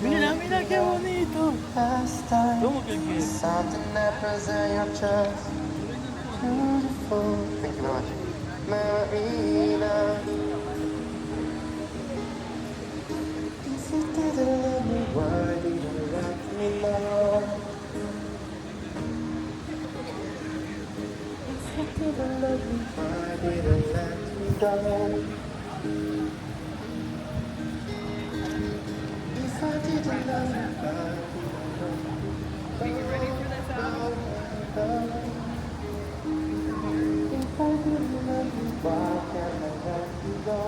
Mira, mira qué bonito. ¿Cómo que qué? Something that present your trust. Beautiful. Thank you very much. Marina. If you didn't love me, why did you like me more? If you didn't love me, why did you let me go? If I didn't love you, why did you let me go? If I didn't love you, why can't I let you go?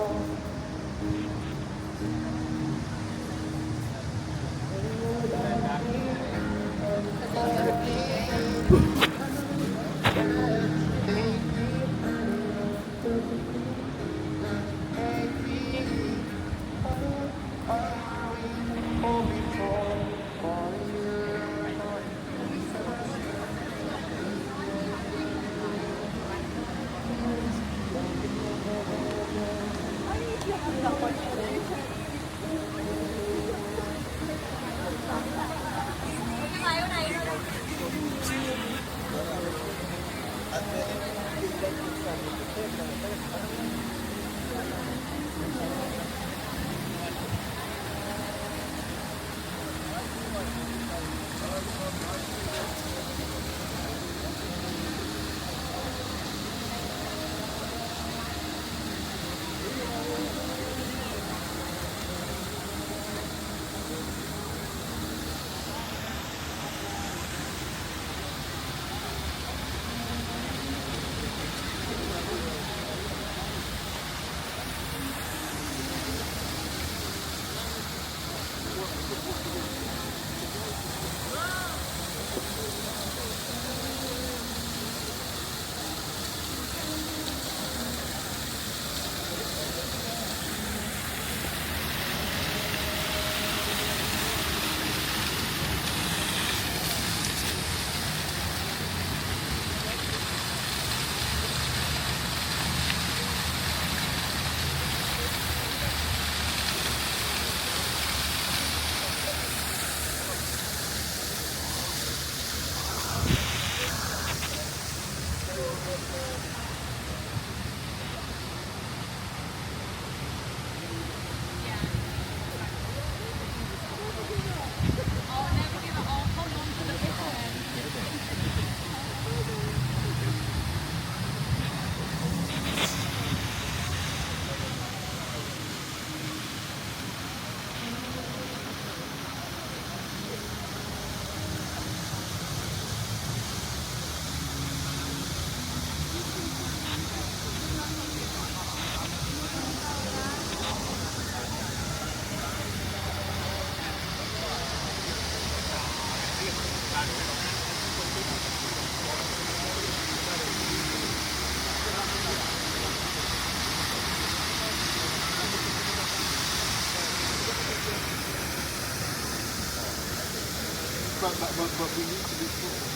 But we need to be sure.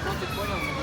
No te puedo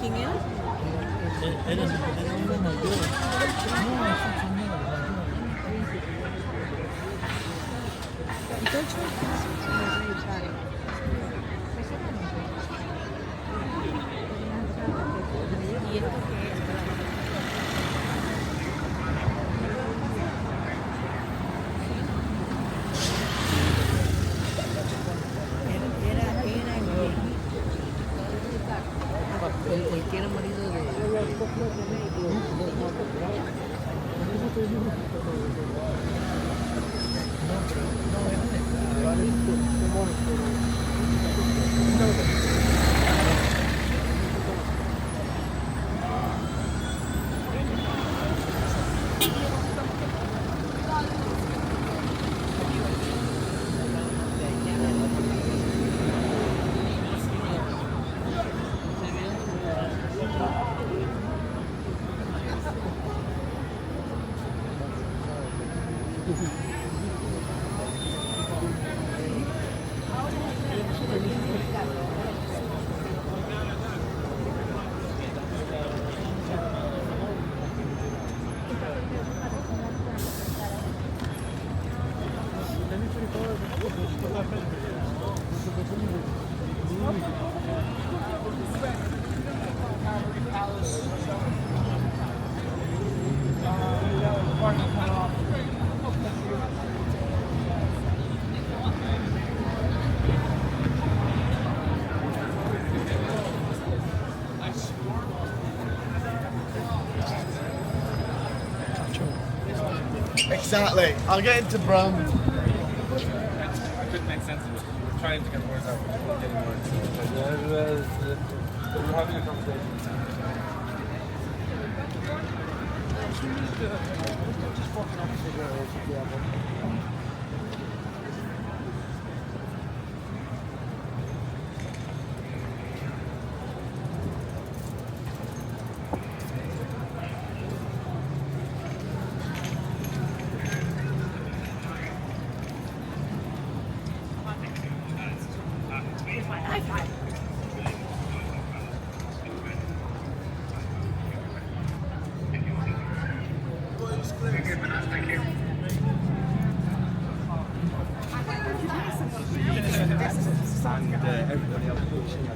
¿Quién era? Era una mayor. No, es un señor. ¿Y esto qué es? El que era marido de... Exactly. I'll get into Brum. I couldn't make sense of it. We were trying to get words out, but we weren't getting words. So we were having a conversation.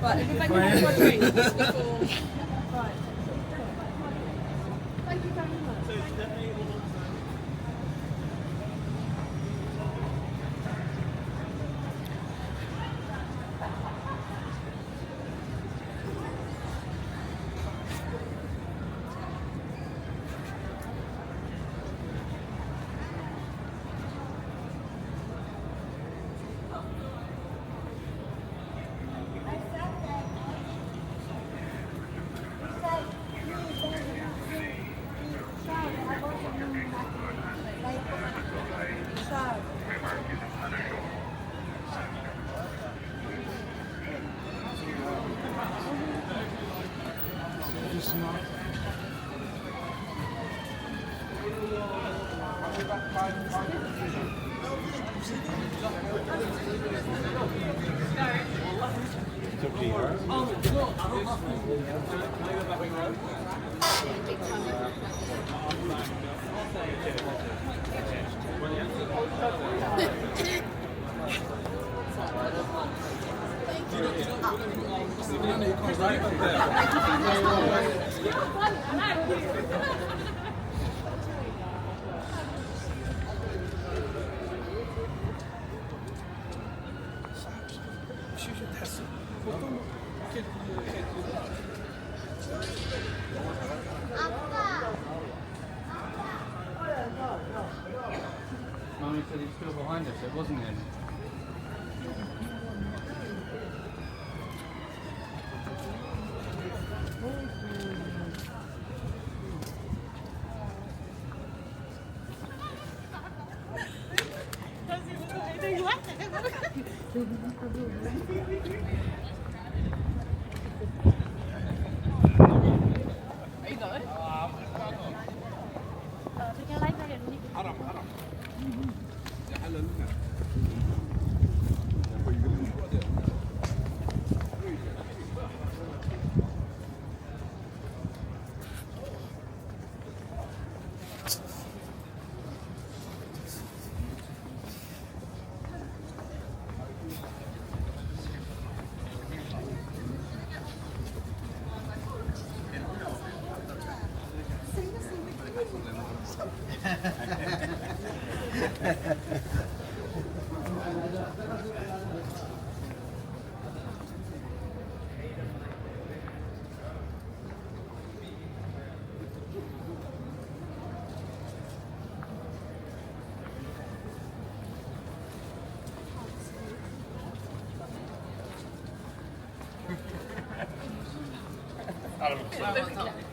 But if I can have one drink before. Right. Thank you very much. Mommy said he's still behind us. It wasn't him.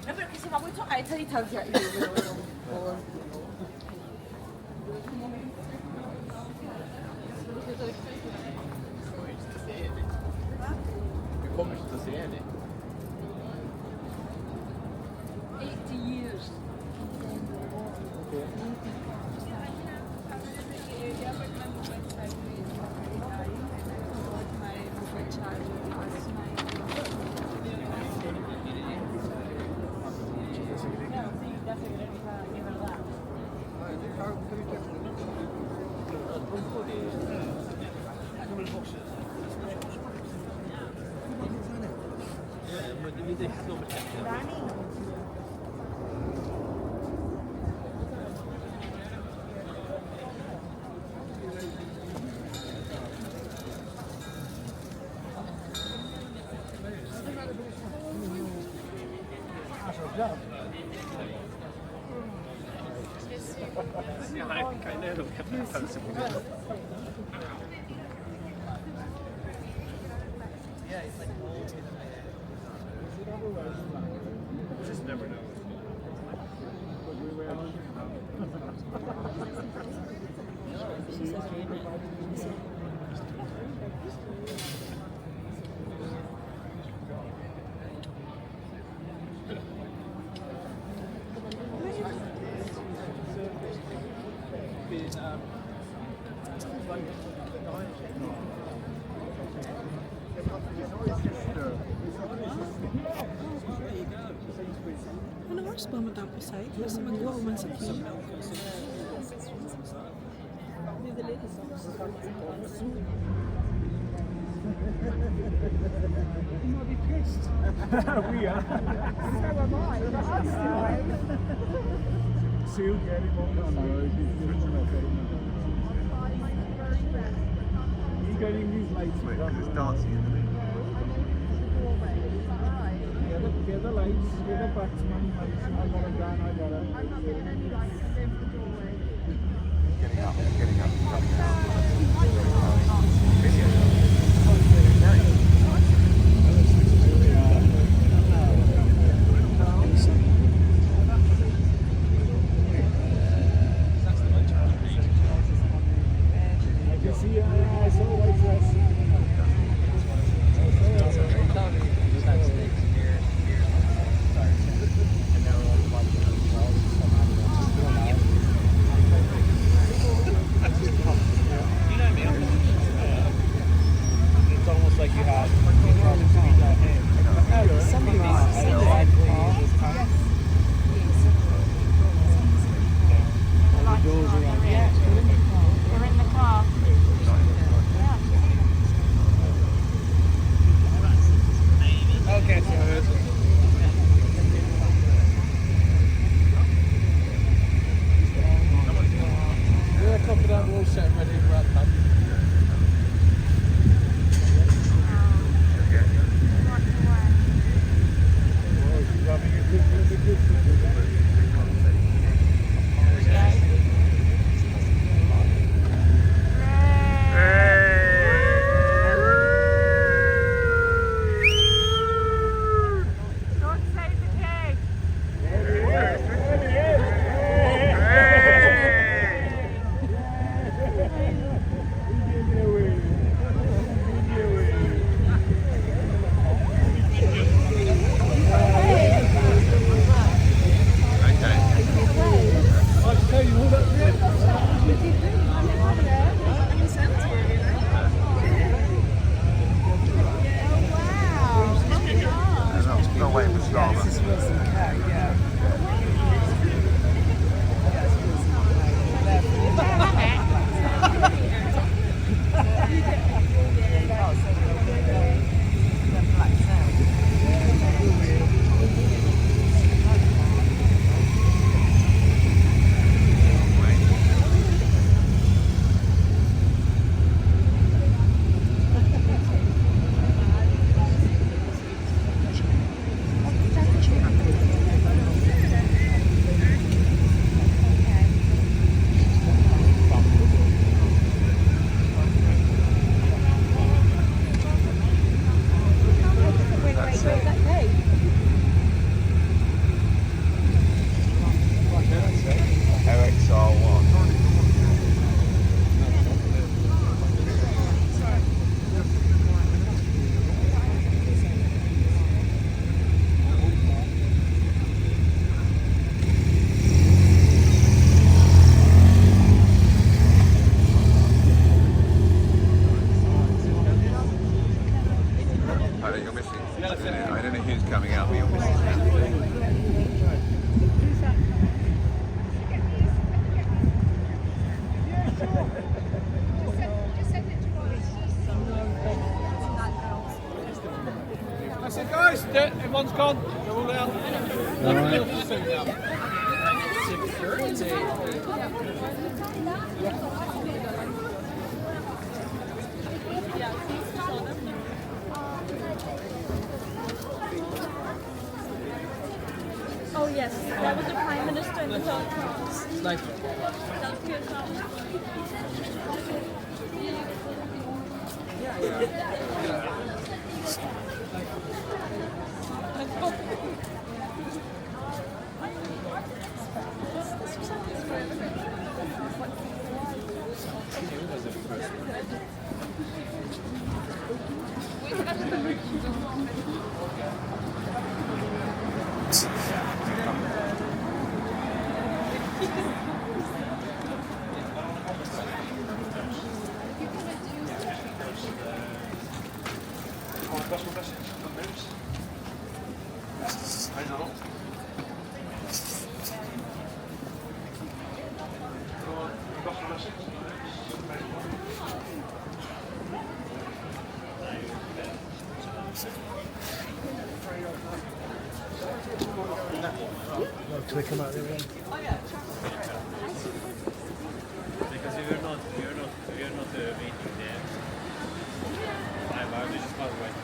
No, perché se va mucho a esta distancia. Vi kommer inte att se det. 80 years. Yeah, I think I know it'll get that person. Just never know. Ano oras ba matapos ay? Basta magawa man sa queue. We are. Still getting on camera. He's getting these lights. It's dancing in the middle. Get the lights, get the batsman lights. I got a gun, I got a... Getting up, getting up, coming I can see, I saw white dress. It's almost like you have We're in the car. okay, so we're a couple down, we're all set ready, we're at that. no way it was Starbucks. I don't know who's coming out, but you're missing that. That's it, guys. Everyone's gone. They're all out. Oh yes, that was the Prime Minister and the Telecoms. Like, can we come out there? Because we are not meeting there. I'm just not right.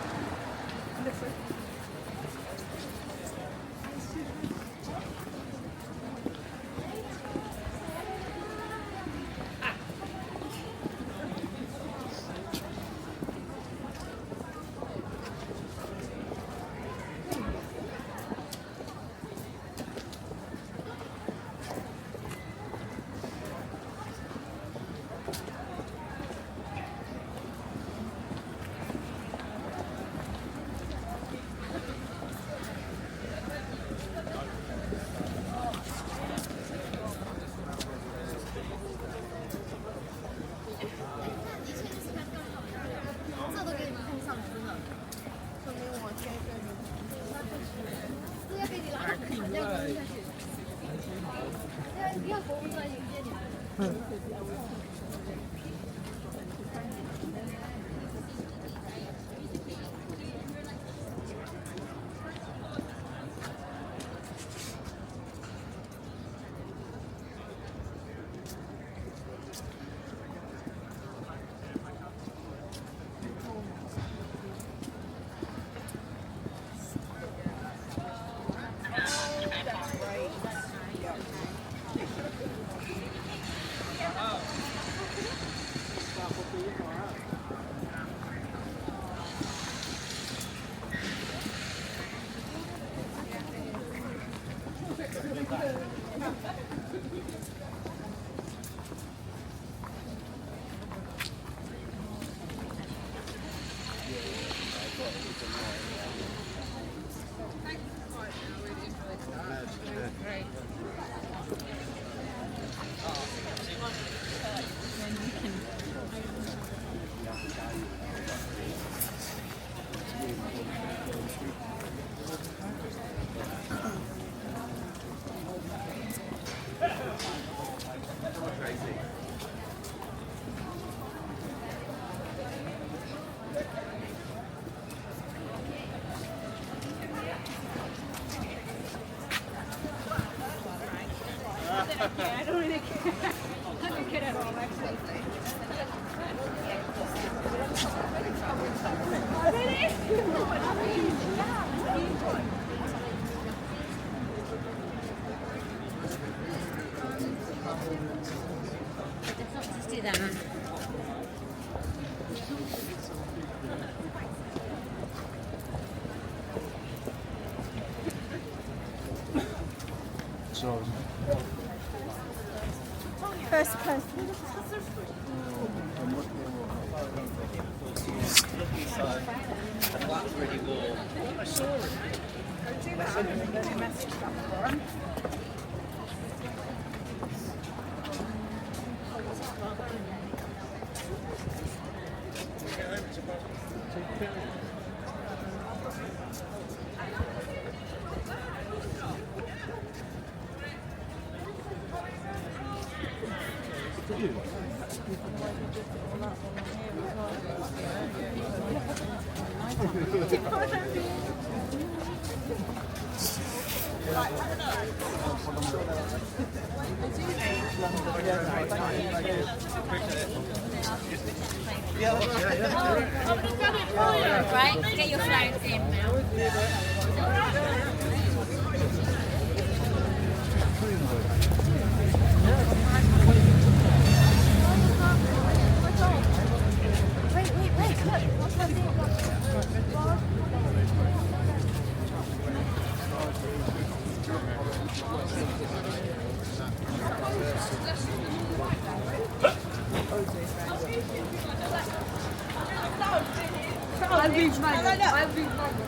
I don't really care. I don't care at all, actually. So, First person. That's pretty cool. Right, get your flags in now. beef mango. I have beef mango.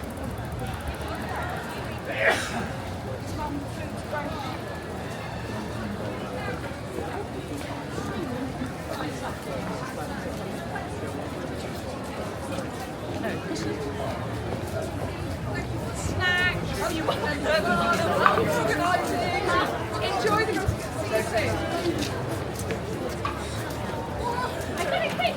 Snack. Oh, you want enjoy the see. I got a cake.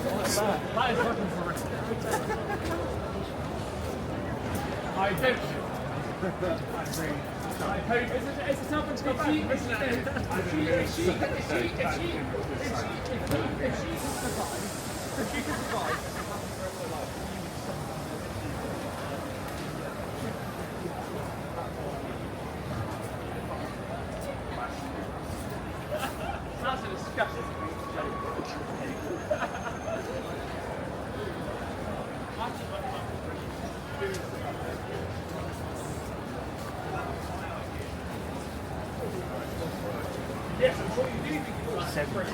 I don't. It's something to go back, isn't it? If she could survive. That's a disgusting yes, I'm sure you do think it was separate.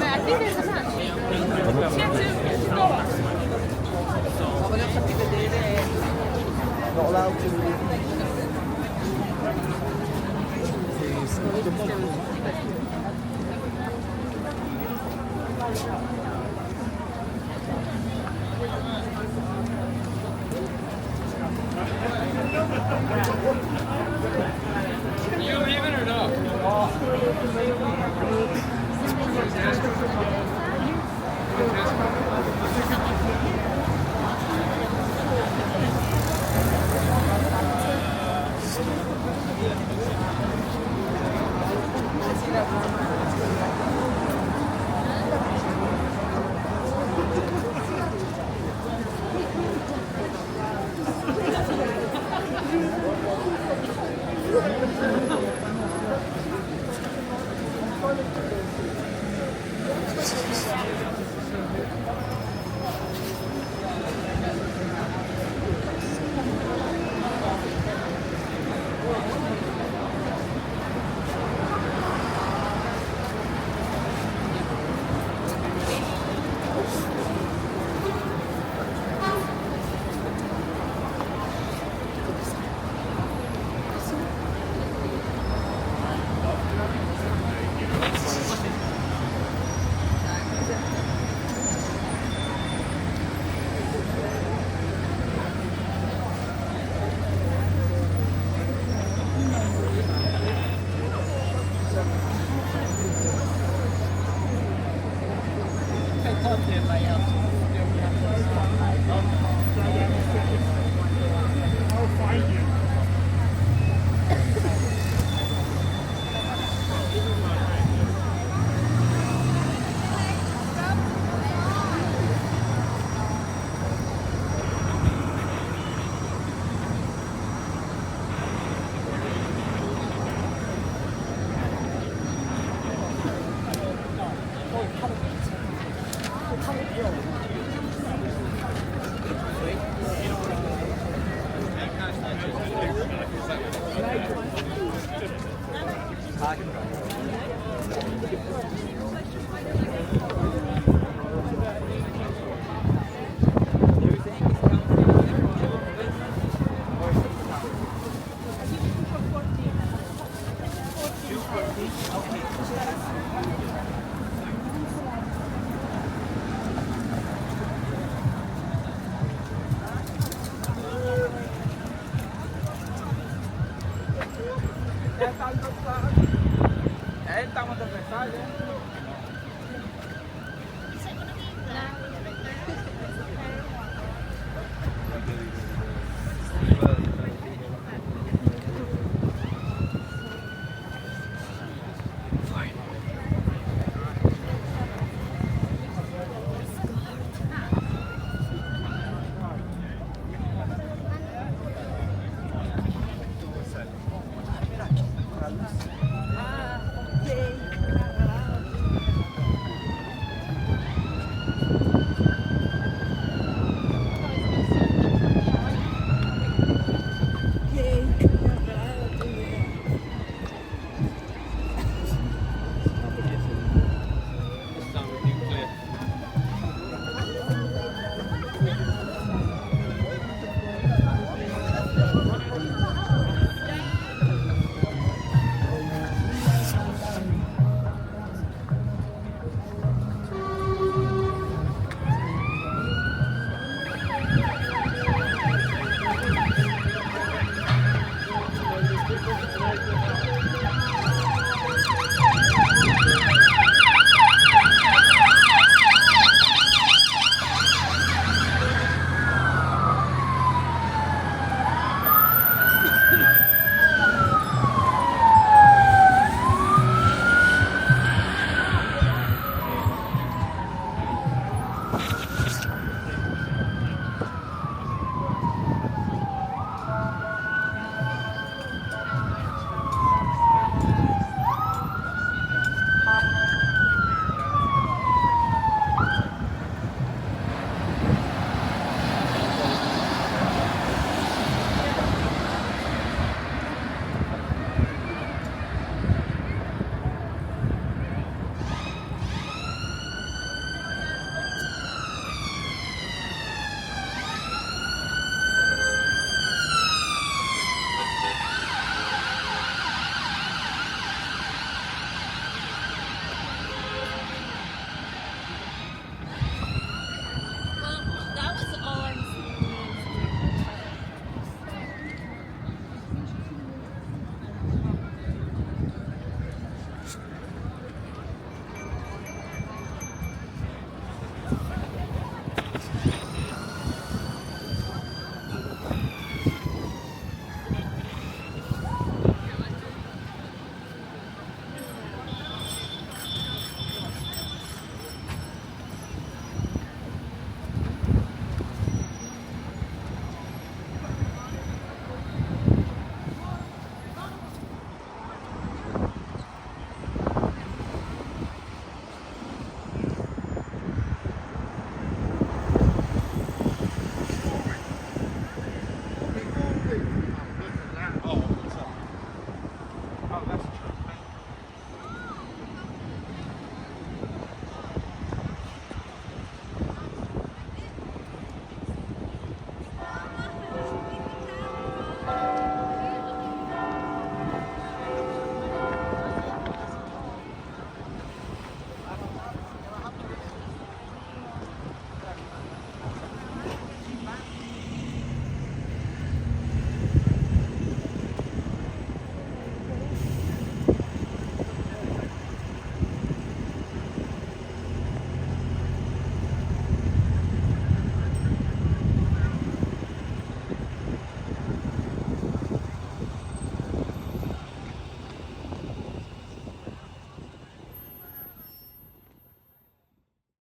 I think there's a match. Not allowed to. You leaving or no? Estamos de Versalles.